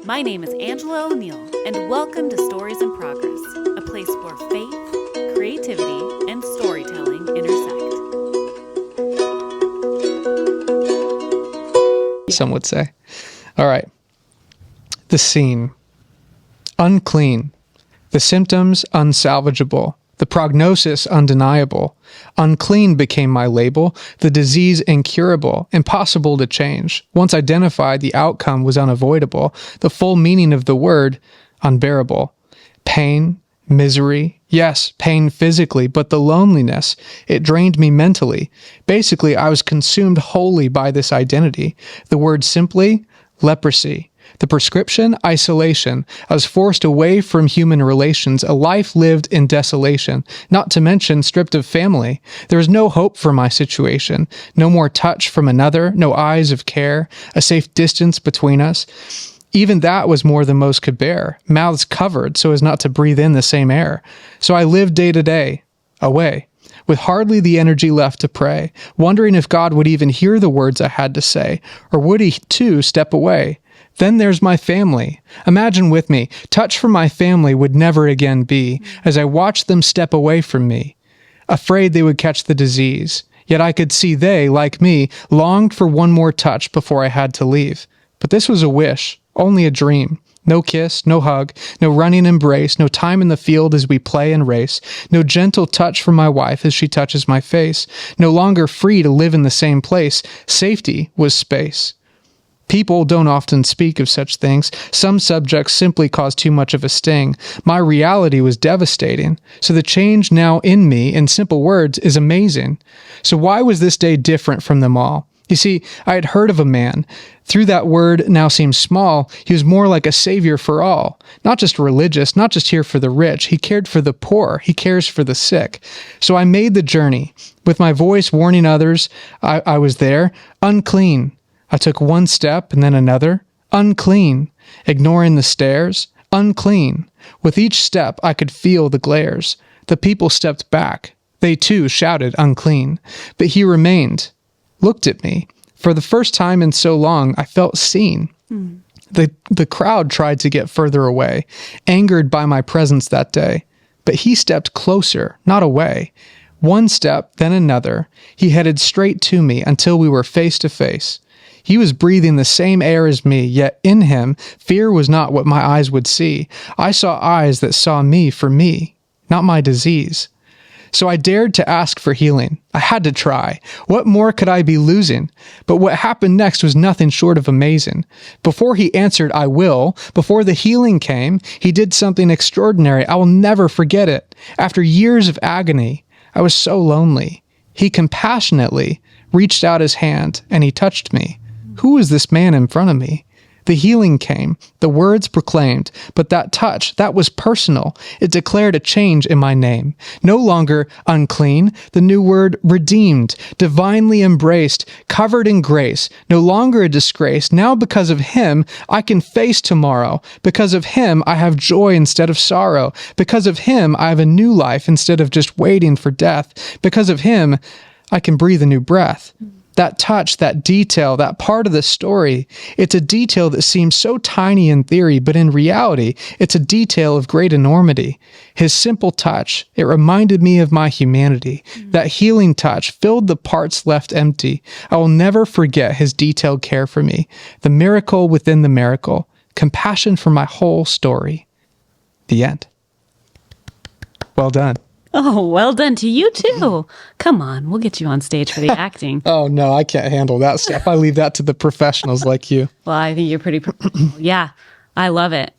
My name is Angela O'Neill, and welcome to Stories in Progress, a place where faith, creativity, and storytelling intersect. Some would say. All right. The scene. Unclean. The symptoms unsalvageable. The prognosis undeniable. Unclean became my label, the disease incurable, impossible to change. Once identified, the outcome was unavoidable, the full meaning of the word, unbearable. Pain, misery, yes, pain physically, but the loneliness, it drained me mentally. Basically, I was consumed wholly by this identity. The word simply, leprosy. The prescription, isolation. I was forced away from human relations, a life lived in desolation, not to mention stripped of family. There was no hope for my situation, no more touch from another, no eyes of care, a safe distance between us. Even that was more than most could bear, mouths covered so as not to breathe in the same air. So I lived day to day, away, with hardly the energy left to pray, wondering if God would even hear the words I had to say, or would he too step away? Then there's my family. Imagine with me, touch from my family would never again be, as I watched them step away from me, afraid they would catch the disease. Yet I could see they, like me, longed for one more touch before I had to leave. But this was a wish, only a dream. No kiss, no hug, no running embrace, no time in the field as we play and race, no gentle touch from my wife as she touches my face, no longer free to live in the same place. Safety was space. People don't often speak of such things. Some subjects simply cause too much of a sting. My reality was devastating. So the change now in me, in simple words, is amazing. So why was this day different from them all? You see, I had heard of a man. Through that word now seems small, he was more like a savior for all. Not just religious, not just here for the rich. He cared for the poor. He cares for the sick. So I made the journey. With my voice warning others, I was there, unclean. I took one step and then another. Unclean. Ignoring the stares. Unclean. With each step, I could feel the glares. The people stepped back. They too shouted unclean. But he remained. Looked at me. For the first time in so long, I felt seen. The crowd tried to get further away, angered by my presence that day. But he stepped closer, not away. One step, then another. He headed straight to me until we were face to face. He was breathing the same air as me, yet in him, fear was not what my eyes would see. I saw eyes that saw me for me, not my disease. So I dared to ask for healing. I had to try. What more could I be losing? But what happened next was nothing short of amazing. Before he answered, I will, before the healing came, he did something extraordinary. I will never forget it. After years of agony, I was so lonely. He compassionately reached out his hand and he touched me. Who was this man in front of me? The healing came, the words proclaimed, but that touch, that was personal. It declared a change in my name. No longer unclean, the new word redeemed, divinely embraced, covered in grace, no longer a disgrace. Now because of him, I can face tomorrow. Because of him, I have joy instead of sorrow. Because of him, I have a new life instead of just waiting for death. Because of him, I can breathe a new breath. That touch, that detail, that part of the story, it's a detail that seems so tiny in theory, but in reality, it's a detail of great enormity. His simple touch, it reminded me of my humanity. That healing touch filled the parts left empty. I will never forget his detailed care for me. The miracle within the miracle. Compassion for my whole story. The end. Well done. Oh, well done to you too. Come on, we'll get you on stage for the acting. Oh, no, I can't handle that stuff. I leave that to the professionals like you. Well, I think you're pretty professional. Yeah, I love it.